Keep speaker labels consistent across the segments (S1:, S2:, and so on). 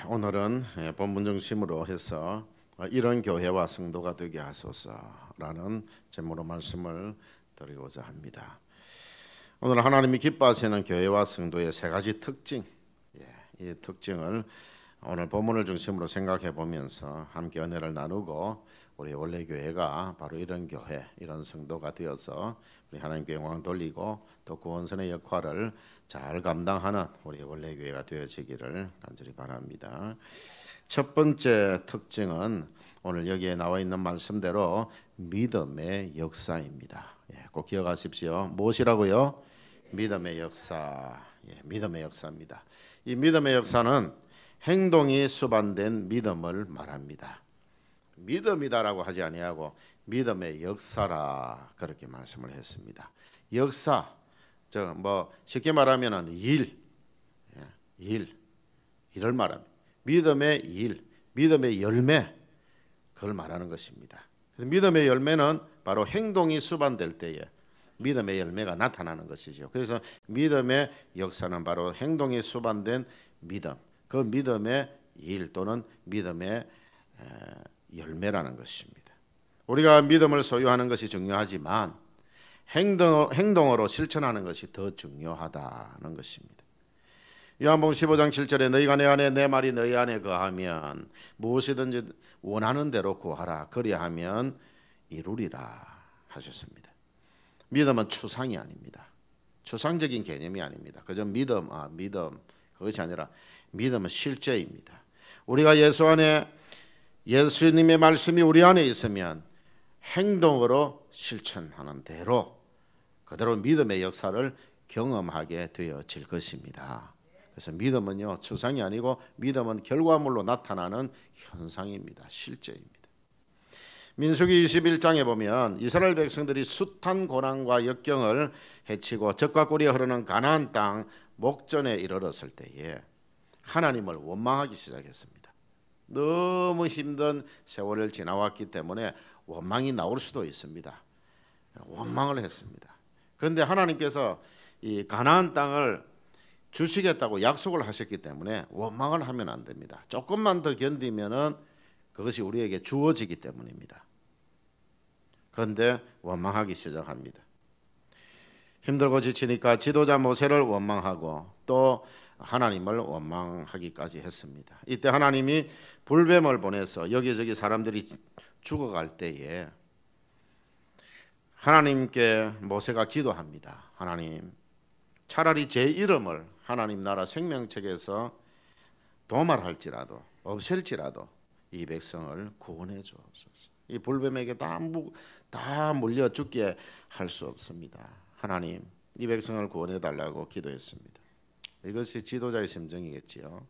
S1: 오늘은 본문 중심으로 해서 이런 교회와 성도가 되게 하소서라는 제목으로 말씀을 드리고자 합니다. 오늘 하나님이 기뻐하시는 교회와 성도의 세 가지 특징, 이 특징을 오늘 본문을 중심으로 생각해 보면서 함께 은혜를 나누고 우리 원래 교회가 바로 이런 교회, 이런 성도가 되어서 우리 하나님께 영광 돌리고 또 구원선의 역할을 잘 감당하는 우리 원래 교회가 되어지기를 간절히 바랍니다. 첫 번째 특징은 오늘 여기에 나와 있는 말씀대로 믿음의 역사입니다. 꼭 기억하십시오. 무엇이라고요? 믿음의 역사. 믿음의 역사입니다. 이 믿음의 역사는 행동이 수반된 믿음을 말합니다. 믿음이다라고 하지 아니하고 믿음의 역사라 그렇게 말씀을 했습니다. 역사, 쉽게 말하면은 일을 말합니다. 믿음의 일, 믿음의 열매, 그걸 말하는 것입니다. 믿음의 열매는 바로 행동이 수반될 때에 믿음의 열매가 나타나는 것이죠. 그래서 믿음의 역사는 바로 행동이 수반된 믿음, 그 믿음의 일 또는 믿음의 열매라는 것입니다. 우리가 믿음을 소유하는 것이 중요하지만 행동으로 실천하는 것이 더 중요하다는 것입니다. 요한복음 15장 7절에 너희가 내 안에 내 말이 너희 안에 거하면 무엇이든지 원하는 대로 구하라 그리하면 이루리라 하셨습니다. 믿음은 추상이 아닙니다. 추상적인 개념이 아닙니다. 그저 믿음 그것이 아니라 믿음은 실제입니다. 우리가 예수 안에 예수님의 말씀이 우리 안에 있으면 행동으로 실천하는 대로 그대로 믿음의 역사를 경험하게 되어질 것입니다. 그래서 믿음은요 추상이 아니고 믿음은 결과물로 나타나는 현상입니다. 실제입니다. 민수기 21장에 보면 이스라엘 백성들이 숱한 고난과 역경을 헤치고 젖과 꿀이 흐르는 가나안 땅 목전에 이르렀을 때에 하나님을 원망하기 시작했습니다. 너무 힘든 세월을 지나왔기 때문에 원망이 나올 수도 있습니다. 원망을 했습니다. 그런데 하나님께서 이 가나안 땅을 주시겠다고 약속을 하셨기 때문에 원망을 하면 안 됩니다. 조금만 더 견디면은 그것이 우리에게 주어지기 때문입니다. 그런데 원망하기 시작합니다. 힘들고 지치니까 지도자 모세를 원망하고 또 하나님을 원망하기까지 했습니다. 이때 하나님이 불뱀을 보내서 여기저기 사람들이 죽어갈 때에 하나님께 모세가 기도합니다. 하나님, 차라리 제 이름을 하나님 나라 생명책에서 도말할지라도 없앨지라도 이 백성을 구원해 주옵소서. 이 불뱀에게 다 물려 죽게 할 수 없습니다. 하나님, 이 백성을 구원해 달라고 기도했습니다. 이것이 지도자의 심정이겠지요.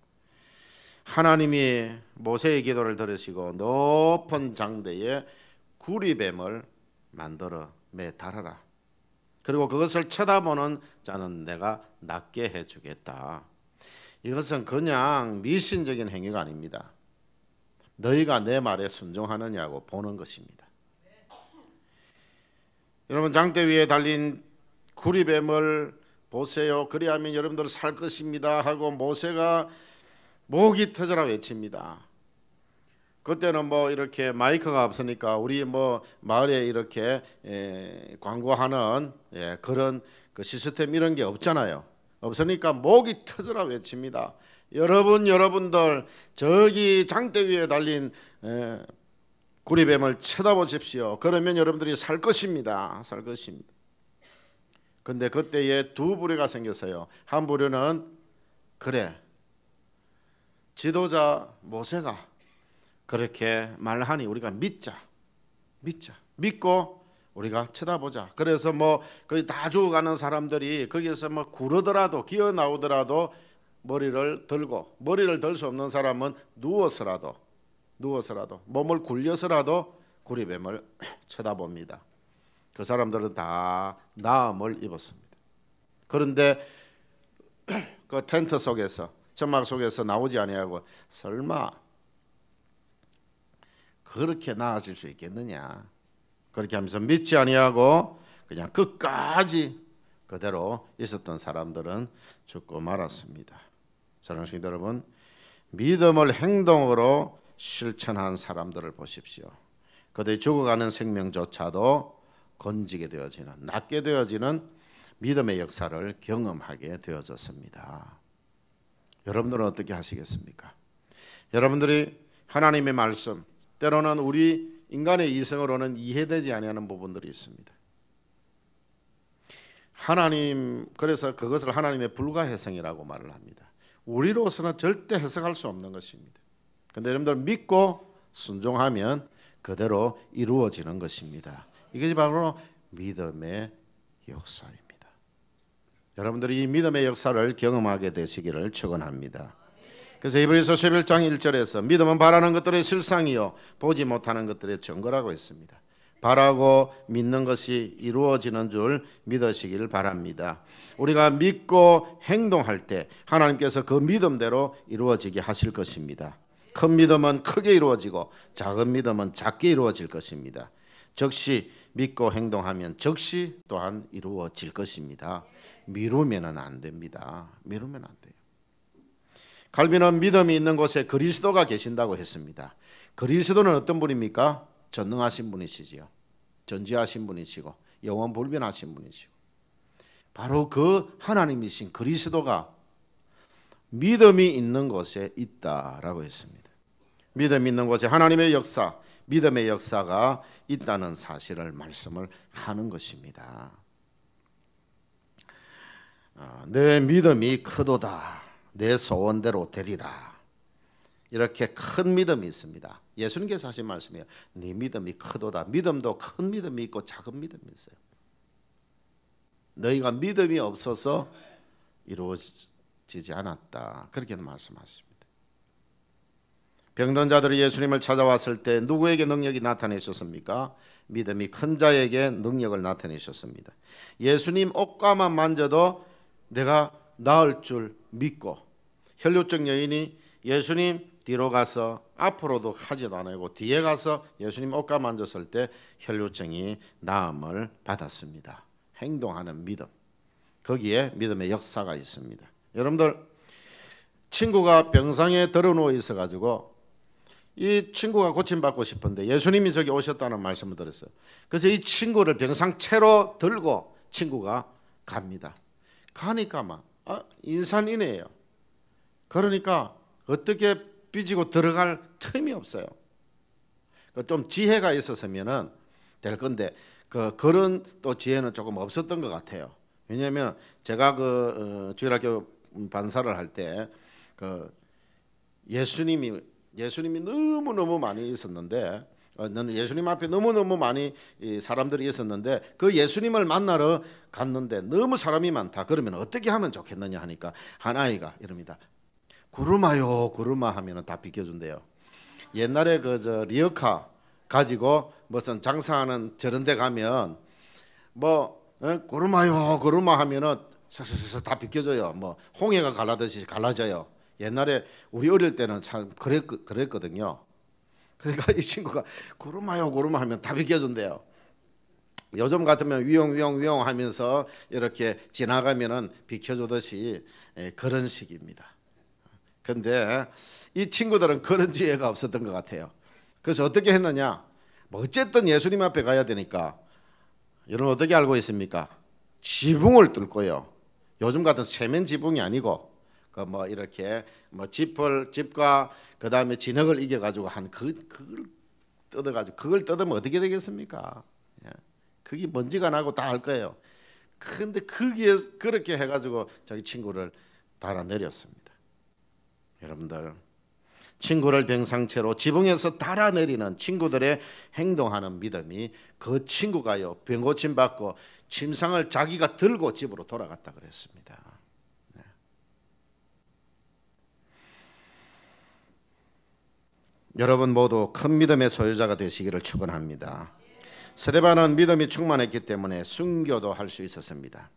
S1: 하나님이 모세의 기도를 들으시고 높은 장대에 구리뱀을 만들어 매달아라. 그리고 그것을 쳐다보는 자는 내가 낫게 해주겠다. 이것은 그냥 미신적인 행위가 아닙니다. 너희가 내 말에 순종하느냐고 보는 것입니다. 여러분, 장대 위에 달린 구리뱀을 보세요. 그리하면 여러분들 살 것입니다 하고 모세가 목이 터져라 외칩니다. 그때는 이렇게 마이크가 없으니까 우리 마을에 이렇게 광고하는 그런 그 시스템 이런 게 없잖아요. 없으니까 목이 터져라 외칩니다. 여러분들 저기 장대 위에 달린 구리뱀을 쳐다보십시오. 그러면 여러분들이 살 것입니다. 살 것입니다. 근데 그때에 두 부류가 생겼어요. 한 부류는 그래, 지도자 모세가 그렇게 말하니 우리가 믿고 우리가 쳐다보자. 그래서 거기 다 죽어가는 사람들이 거기에서 구르더라도 기어 나오더라도 머리를 들 수 없는 사람은 누워서라도 몸을 굴려서라도 구리뱀을 쳐다봅니다. 그 사람들은 다 나음을 입었습니다. 그런데 그 텐트 속에서 점막 속에서 나오지 아니하고 설마 그렇게 나아질 수 있겠느냐, 그렇게 하면서 믿지 아니하고 그냥 끝까지 그대로 있었던 사람들은 죽고 말았습니다. 사랑하는 여러분, 믿음을 행동으로 실천한 사람들을 보십시오. 그들이 죽어가는 생명조차도 건지게 되어지는, 낫게 되어지는 믿음의 역사를 경험하게 되어졌습니다. 여러분들은 어떻게 하시겠습니까? 여러분들이 하나님의 말씀, 때로는 우리 인간의 이성으로는 이해되지 아니하는 부분들이 있습니다. 하나님, 그래서 그것을 하나님의 불가해성이라고 말을 합니다. 우리로서는 절대 해석할 수 없는 것입니다. 그런데 여러분들 믿고 순종하면 그대로 이루어지는 것입니다. 이것이 바로 믿음의 역사입니다. 여러분들이 이 믿음의 역사를 경험하게 되시기를 축원합니다. 그래서 히브리서 11장 1절에서 믿음은 바라는 것들의 실상이요 보지 못하는 것들의 증거라고 했습니다. 바라고 믿는 것이 이루어지는 줄 믿으시길 바랍니다. 우리가 믿고 행동할 때 하나님께서 그 믿음대로 이루어지게 하실 것입니다. 큰 믿음은 크게 이루어지고 작은 믿음은 작게 이루어질 것입니다. 즉시 믿고 행동하면 즉시 또한 이루어질 것입니다. 미루면 안 됩니다. 미루면 안 돼요. 갈비는 믿음이 있는 곳에 그리스도가 계신다고 했습니다. 그리스도는 어떤 분입니까? 전능하신 분이시지요. 전지하신 분이시고 영원불변하신 분이시고 바로 그 하나님이신 그리스도가 믿음이 있는 곳에 있다라고 했습니다. 믿음이 있는 곳에 하나님의 역사, 믿음의 역사가 있다는 사실을 말씀을 하는 것입니다. 내 믿음이 크도다. 내 소원대로 되리라. 이렇게 큰 믿음이 있습니다. 예수님께서 하신 말씀이에요. 네 믿음이 크도다. 믿음도 큰 믿음이 있고 작은 믿음이 있어요. 너희가 믿음이 없어서 이루어지지 않았다. 그렇게 말씀하십니다. 병든 자들이 예수님을 찾아왔을 때 누구에게 능력이 나타내셨습니까? 믿음이 큰 자에게 능력을 나타내셨습니다. 예수님 옷가만 만져도 내가 나을 줄 믿고 혈루증 여인이 예수님 뒤로 가서 앞으로도 하지도 않고 뒤에 가서 예수님 옷가 만졌을 때 혈루증이 나음을 받았습니다. 행동하는 믿음, 거기에 믿음의 역사가 있습니다. 여러분들 친구가 병상에 들어누워 있어가지고 이 친구가 고침받고 싶은데 예수님이 저기 오셨다는 말씀을 들었어요. 그래서 이 친구를 병상채로 들고 친구가 갑니다. 가니까 막 인산인해예요. 그러니까 어떻게 삐지고 들어갈 틈이 없어요. 좀 지혜가 있었으면은 될 건데 그런 또 지혜는 조금 없었던 것 같아요. 왜냐하면 제가 주일학교 반사를 할 때 예수님이 너무 많이 있었는데 예수님 앞에 너무 많이 사람들이 있었는데 그 예수님을 만나러 갔는데 너무 사람이 많다. 그러면 어떻게 하면 좋겠느냐 하니까 한 아이가 이럽니다. 구르마요 구르마 하면 다 비켜준대요. 옛날에 리어카 가지고 무슨 장사하는 저런 데 가면 구르마요 구르마 하면은 다 비켜줘요. 홍해가 갈라듯이 갈라져요. 옛날에 우리 어릴 때는 참 그랬거든요. 그러니까 이 친구가 구르마요 구르마 하면 다 비켜준대요. 요즘 같으면 위용 하면서 이렇게 지나가면은 비켜주듯이 그런 식입니다. 근데 이 친구들은 그런 지혜가 없었던 것 같아요. 그래서 어떻게 했느냐? 어쨌든 예수님 앞에 가야 되니까 여러분 어떻게 알고 있습니까? 지붕을 뚫고요. 요즘 같은 세면 지붕이 아니고 이렇게 집과 그 다음에 진흙을 이겨가지고 그걸 뜯어가지고 그걸 뜯으면 어떻게 되겠습니까? 그게 먼지가 나고 다 알 거예요. 근데 그게 그렇게 해가지고 자기 친구를 달아내렸습니다. 여러분들 친구를 병상채로 지붕에서 달아내리는 친구들의 행동하는 믿음이 그 친구가요 병 고침 받고 침상을 자기가 들고 집으로 돌아갔다 그랬습니다. 여러분 모두 큰 믿음의 소유자가 되시기를 축원합니다. 스데반은 믿음이 충만했기 때문에 순교도 할 수 있었습니다.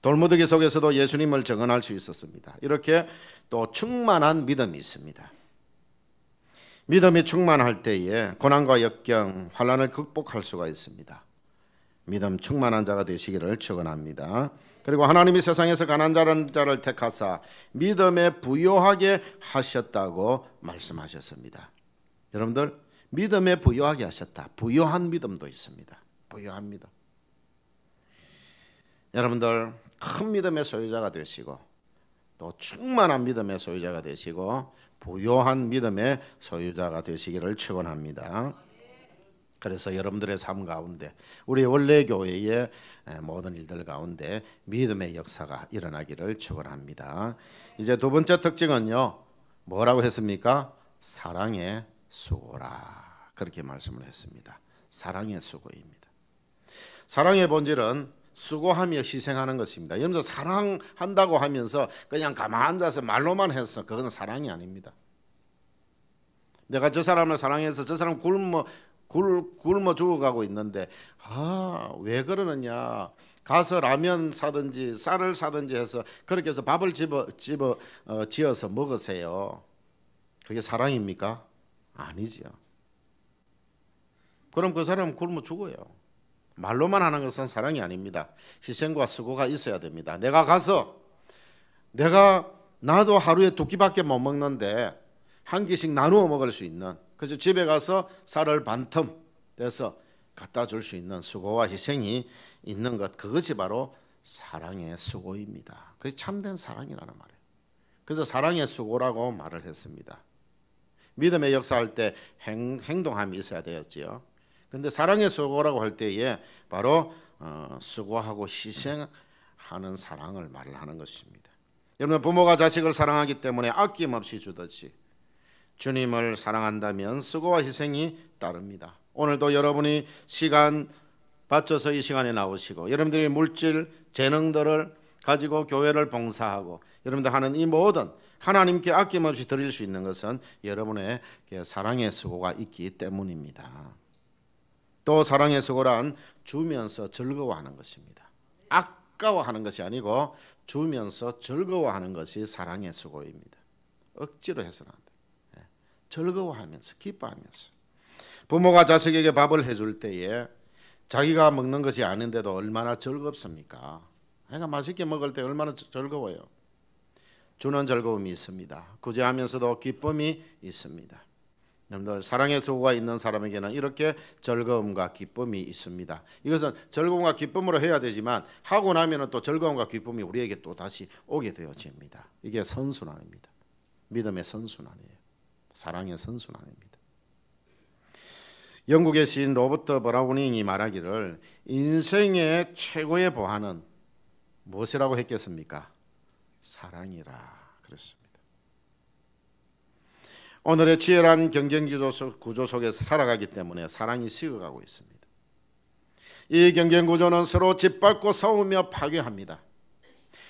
S1: 돌무더기 속에서도 예수님을 증언할 수 있었습니다. 이렇게 또 충만한 믿음이 있습니다. 믿음이 충만할 때에 고난과 역경, 환난을 극복할 수가 있습니다. 믿음 충만한 자가 되시기를 축원합니다. 그리고 하나님이 세상에서 가난한 자를 택하사 믿음에 부요하게 하셨다고 말씀하셨습니다. 여러분들, 믿음에 부요하게 하셨다. 부요한 믿음도 있습니다. 부요한 믿음. 여러분들, 큰 믿음의 소유자가 되시고 또 충만한 믿음의 소유자가 되시고 부요한 믿음의 소유자가 되시기를 축원합니다. 그래서 여러분들의 삶 가운데, 우리 원래 교회의 모든 일들 가운데 믿음의 역사가 일어나기를 축원합니다. 이제 두 번째 특징은요, 뭐라고 했습니까? 사랑의 수고라, 그렇게 말씀을 했습니다. 사랑의 수고입니다. 사랑의 본질은 수고하며 희생하는 것입니다. 여러분들, 사랑한다고 하면서 그냥 가만 앉아서 말로만 해서 그건 사랑이 아닙니다. 내가 저 사람을 사랑해서 저 사람 굶어 죽어가고 있는데 왜 그러느냐, 가서 라면 사든지 쌀을 사든지 해서 그렇게 해서 밥을 지어서 먹으세요. 그게 사랑입니까? 아니지요. 그럼 그 사람은 굶어 죽어요. 말로만 하는 것은 사랑이 아닙니다. 희생과 수고가 있어야 됩니다. 내가 가서 나도 하루에 2끼밖에 못 먹는데 한 끼씩 나누어 먹을 수 있는, 그래서 집에 가서 쌀을 반틈 떼서 갖다 줄 수 있는 수고와 희생이 있는 것, 그것이 바로 사랑의 수고입니다. 그게 참된 사랑이라는 말이에요. 그래서 사랑의 수고라고 말을 했습니다. 믿음의 역사할 때 행동함이 있어야 되었지요. 근데 사랑의 수고라고 할 때에 바로 수고하고 희생하는 사랑을 말을 하는 것입니다. 여러분, 부모가 자식을 사랑하기 때문에 아낌없이 주듯이 주님을 사랑한다면 수고와 희생이 따릅니다. 오늘도 여러분이 시간 바쳐서 이 시간에 나오시고 여러분들이 물질 재능들을 가지고 교회를 봉사하고 여러분들 하는 이 모든 하나님께 아낌없이 드릴 수 있는 것은 여러분의 사랑의 수고가 있기 때문입니다. 또 사랑의 수고란 주면서 즐거워하는 것입니다. 아까워하는 것이 아니고 주면서 즐거워하는 것이 사랑의 수고입니다. 억지로 해서는 안 돼요. 즐거워하면서, 기뻐하면서. 부모가 자식에게 밥을 해줄 때에 자기가 먹는 것이 아닌데도 얼마나 즐겁습니까? 애가 맛있게 먹을 때 얼마나 즐거워요. 주는 즐거움이 있습니다. 구제하면서도 기쁨이 있습니다. 여러분들, 사랑의 수고가 있는 사람에게는 이렇게 즐거움과 기쁨이 있습니다. 이것은 즐거움과 기쁨으로 해야 되지만 하고 나면 또 즐거움과 기쁨이 우리에게 또 다시 오게 되어집니다. 이게 선순환입니다. 믿음의 선순환이에요. 사랑의 선순환입니다. 영국의 시인 로버트 브라우닝이 말하기를 인생의 최고의 보안은 무엇이라고 했겠습니까? 사랑이라 그랬습니다. 오늘의 치열한 경쟁 구조 속에서 살아가기 때문에 사랑이 식어가고 있습니다. 이 경쟁 구조는 서로 짓밟고 싸우며 파괴합니다.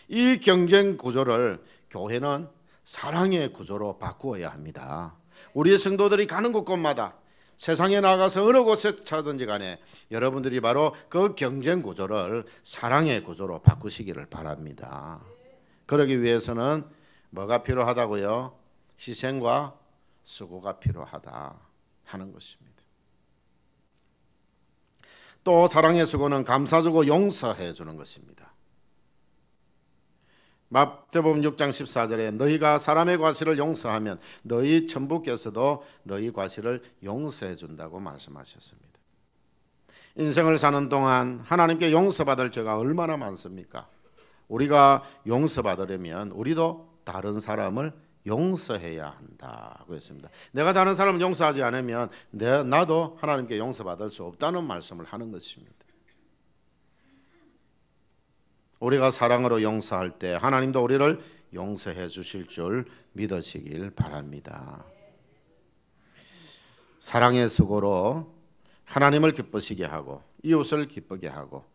S1: 이 경쟁 구조를 교회는 사랑의 구조로 바꾸어야 합니다. 우리 성도들이 가는 곳곳마다 세상에 나가서 어느 곳에 차든지 간에 여러분들이 바로 그 경쟁 구조를 사랑의 구조로 바꾸시기를 바랍니다. 그러기 위해서는 뭐가 필요하다고요? 희생과 수고가 필요하다 하는 것입니다. 또 사랑의 수고는 감사주고 용서해 주는 것입니다. 마태복음 6장 14절에 너희가 사람의 과실을 용서하면 너희 천부께서도 너희 과실을 용서해 준다고 말씀하셨습니다. 인생을 사는 동안 하나님께 용서받을 죄가 얼마나 많습니까? 우리가 용서받으려면 우리도 다른 사람을 용서해야 한다고 했습니다. 내가 다른 사람을 용서하지 않으면 나도 하나님께 용서받을 수 없다는 말씀을 하는 것입니다. 우리가 사랑으로 용서할 때 하나님도 우리를 용서해 주실 줄 믿으시길 바랍니다. 사랑의 수고로 하나님을 기쁘시게 하고 이웃을 기쁘게 하고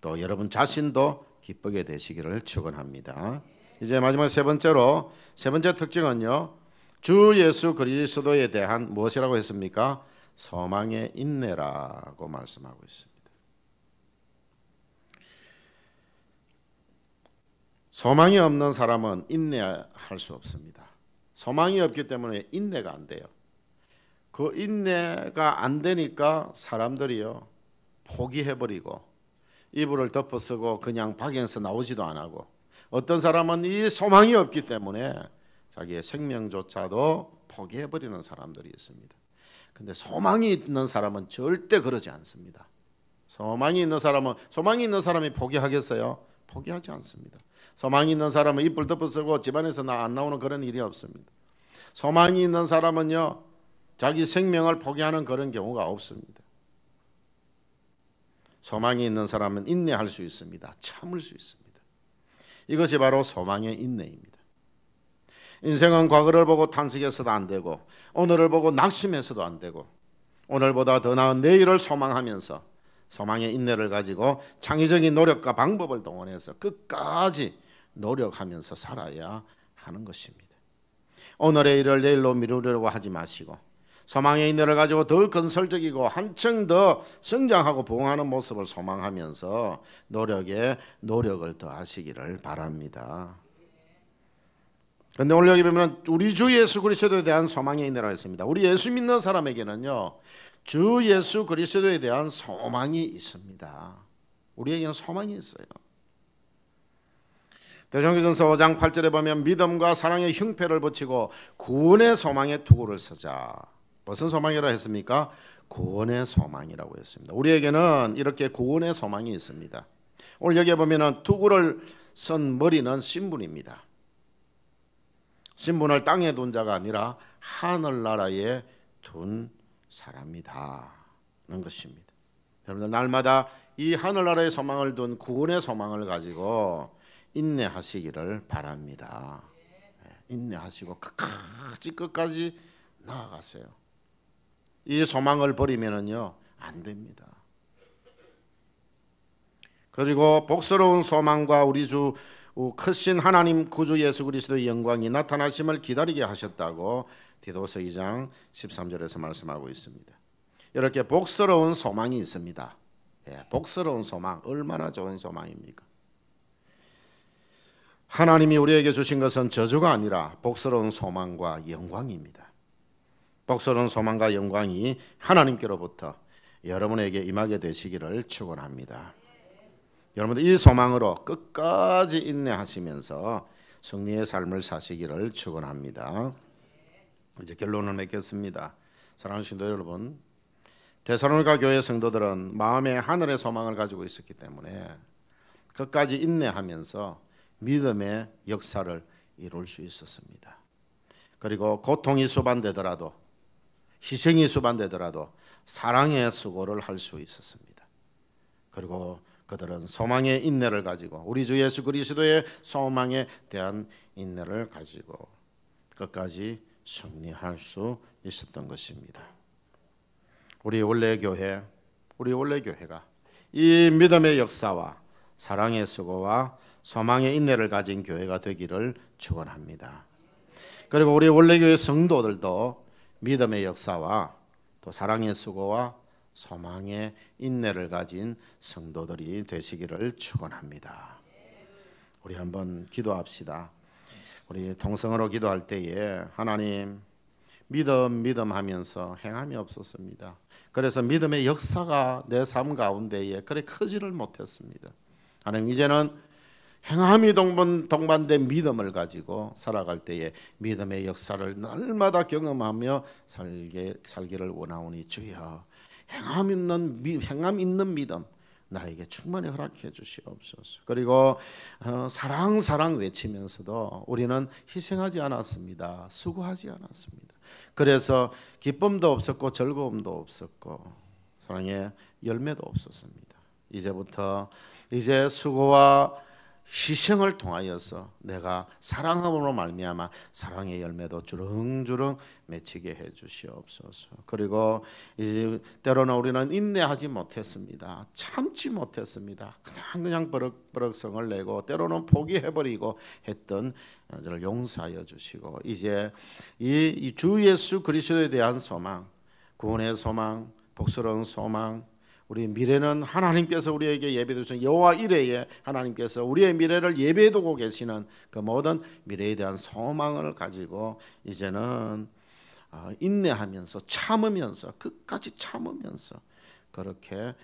S1: 또 여러분 자신도 기쁘게 되시기를 축원합니다. 이제 마지막 세 번째 특징은요, 주 예수 그리스도에 대한 무엇이라고 했습니까? 소망의 인내라고 말씀하고 있습니다. 소망이 없는 사람은 인내할 수 없습니다. 소망이 없기 때문에 인내가 안 돼요. 그 인내가 안 되니까 사람들이요 포기해버리고 이불을 덮어쓰고 그냥 방에서 나오지도 안 하고, 어떤 사람은 이 소망이 없기 때문에 자기의 생명조차도 포기해버리는 사람들이 있습니다. 근데 소망이 있는 사람은 절대 그러지 않습니다. 소망이 있는 사람이 포기하겠어요? 포기하지 않습니다. 소망이 있는 사람은 이불 덮어쓰고 집안에서 안 나오는 그런 일이 없습니다. 소망이 있는 사람은요, 자기 생명을 포기하는 그런 경우가 없습니다. 소망이 있는 사람은 인내할 수 있습니다. 참을 수 있습니다. 이것이 바로 소망의 인내입니다. 인생은 과거를 보고 탄식해서도 안 되고, 오늘을 보고 낙심해서도 안 되고, 오늘보다 더 나은 내일을 소망하면서 소망의 인내를 가지고 창의적인 노력과 방법을 동원해서 끝까지 노력하면서 살아야 하는 것입니다. 오늘의 일을 내일로 미루려고 하지 마시고, 소망의 인내를 가지고 더 건설적이고 한층 더 성장하고 부흥하는 모습을 소망하면서 노력에 노력을 더하시기를 바랍니다. 그런데 오늘 여기 보면 우리 주 예수 그리스도에 대한 소망의 인내라고 했습니다. 우리 예수 믿는 사람에게는요, 주 예수 그리스도에 대한 소망이 있습니다. 우리에게는 소망이 있어요. 데살로니가전서 5장 8절에 보면 믿음과 사랑의 흉패를 붙이고 구원의 소망에 투구를 서자. 무슨 소망이라고 했습니까? 구원의 소망이라고 했습니다. 우리에게는 이렇게 구원의 소망이 있습니다. 오늘 여기에 보면 투구를 쓴 머리는 신분입니다. 신분을 땅에 둔 자가 아니라 하늘나라에 둔 사람이다는 것입니다. 여러분들 날마다 이 하늘나라의 소망을 둔 구원의 소망을 가지고 인내하시기를 바랍니다. 인내하시고 끝까지 나아가세요. 이 소망을 버리면은요, 안 됩니다. 그리고 복스러운 소망과 우리 주 크신 하나님 구주 예수 그리스도의 영광이 나타나심을 기다리게 하셨다고 디도서 2장 13절에서 말씀하고 있습니다. 이렇게 복스러운 소망이 있습니다. 복스러운 소망, 얼마나 좋은 소망입니까? 하나님이 우리에게 주신 것은 저주가 아니라 복스러운 소망과 영광입니다. 복스러운 소망과 영광이 하나님께로부터 여러분에게 임하게 되시기를 축원합니다. 여러분들 이 소망으로 끝까지 인내하시면서 승리의 삶을 사시기를 축원합니다. 이제 결론을 맺겠습니다. 사랑하는 성도 여러분, 데살로니가 교회 성도들은 마음에 하늘의 소망을 가지고 있었기 때문에 끝까지 인내하면서 믿음의 역사를 이룰 수 있었습니다. 그리고 고통이 수반되더라도, 희생이 수반되더라도 사랑의 수고를 할 수 있었습니다. 그리고 그들은 소망의 인내를 가지고, 우리 주 예수 그리스도의 소망에 대한 인내를 가지고 끝까지 승리할 수 있었던 것입니다. 우리 원래 교회가 이 믿음의 역사와 사랑의 수고와 소망의 인내를 가진 교회가 되기를 축원합니다. 그리고 우리 원래 교회 성도들도 믿음의 역사와 또 사랑의 수고와 소망의 인내를 가진 성도들이 되시기를 축원합니다. 우리 한번 기도합시다. 우리 통성으로 기도할 때에 하나님, 믿음 하면서 행함이 없었습니다. 그래서 믿음의 역사가 내 삶 가운데에 그래 크지를 못했습니다. 하나님, 이제는 행함이 동반된 믿음을 가지고 살아갈 때에 믿음의 역사를 날마다 경험하며 살기를 원하오니 주여, 행함 있는 믿음 나에게 충만히 허락해 주시옵소서. 그리고 사랑 외치면서도 우리는 희생하지 않았습니다. 수고하지 않았습니다. 그래서 기쁨도 없었고 즐거움도 없었고 사랑의 열매도 없었습니다. 이제 수고와 희생을 통하여서 내가 사랑함으로 말미암아 사랑의 열매도 주렁주렁 맺히게 해 주시옵소서. 그리고 이제 때로는 우리는 인내하지 못했습니다. 참지 못했습니다. 그냥 버럭버럭성을 내고 때로는 포기해버리고 했던 저를 용서하여 주시고, 이제 이 주 예수 그리스도에 대한 소망, 구원의 소망, 복스러운 소망, 우리 미래는 하나님께서 우리에게 예비해 주신 여호와 이레에 하나님께서 우리의 미래를 예비해 두고 계시는 그 모든 미래에 대한 소망을 가지고 이제는 인내하면서 참으면서 끝까지 참으면서 그렇게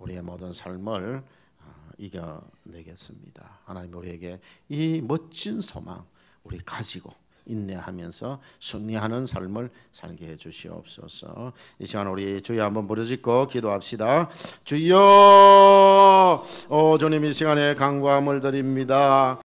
S1: 우리의 모든 삶을 이겨내겠습니다. 하나님 우리에게 이 멋진 소망 우리 가지고 인내하면서 승리하는 삶을 살게 해주시옵소서. 이 시간 우리 주여 한번 부르짖고 기도합시다. 주여, 주님 이 시간에 간구함을 드립니다.